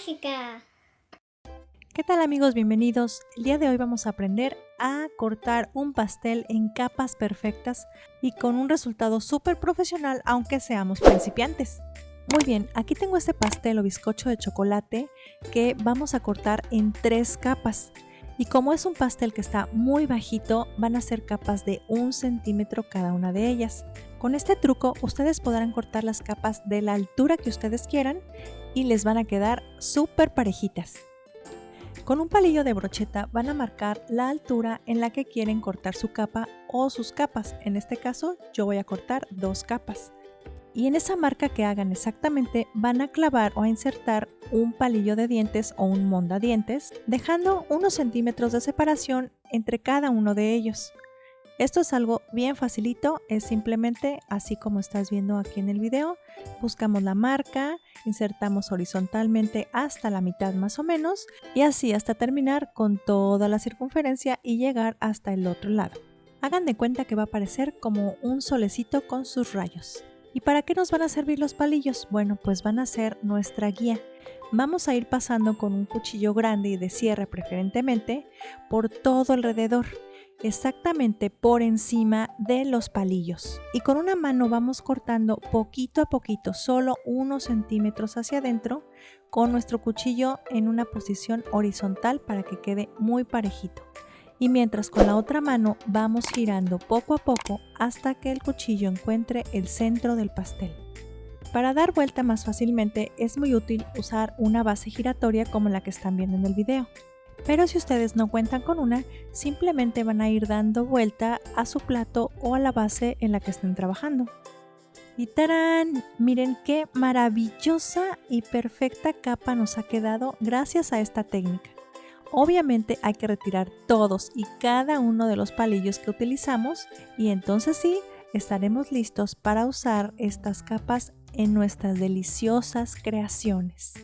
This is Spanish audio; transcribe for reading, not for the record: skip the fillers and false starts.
mágica. ¿Qué tal amigos? Bienvenidos. El día de hoy vamos a aprender a cortar un pastel en capas perfectas y con un resultado súper profesional aunque seamos principiantes. Muy bien, aquí tengo este pastel o bizcocho de chocolate que vamos a cortar en 3 capas. Y como es un pastel que está muy bajito, van a ser capas de 1 centímetro cada una de ellas. Con este truco ustedes podrán cortar las capas de la altura que ustedes quieran y les van a quedar súper parejitas. Con un palillo de brocheta van a marcar la altura en la que quieren cortar su capa o sus capas. En este caso yo voy a cortar 2 capas. Y en esa marca que hagan exactamente van a clavar o a insertar un palillo de dientes o un mondadientes, dejando unos centímetros de separación entre cada uno de ellos. Esto es algo bien facilito, es simplemente así como estás viendo aquí en el video. Buscamos la marca, insertamos horizontalmente hasta la mitad más o menos y así hasta terminar con toda la circunferencia y llegar hasta el otro lado. Hagan de cuenta que va a parecer como un solecito con sus rayos. ¿Y para qué nos van a servir los palillos? Bueno, pues van a ser nuestra guía. Vamos a ir pasando con un cuchillo grande y de cierre preferentemente por todo alrededor, exactamente por encima de los palillos. Y con una mano vamos cortando poquito a poquito, solo unos centímetros hacia adentro, con nuestro cuchillo en una posición horizontal para que quede muy parejito. Y mientras con la otra mano vamos girando poco a poco hasta que el cuchillo encuentre el centro del pastel. Para dar vuelta más fácilmente es muy útil usar una base giratoria como la que están viendo en el video. Pero si ustedes no cuentan con una, simplemente van a ir dando vuelta a su plato o a la base en la que estén trabajando. Y ¡tarán! Miren qué maravillosa y perfecta capa nos ha quedado gracias a esta técnica. Obviamente hay que retirar todos y cada uno de los palillos que utilizamos y entonces sí, estaremos listos para usar estas capas en nuestras deliciosas creaciones.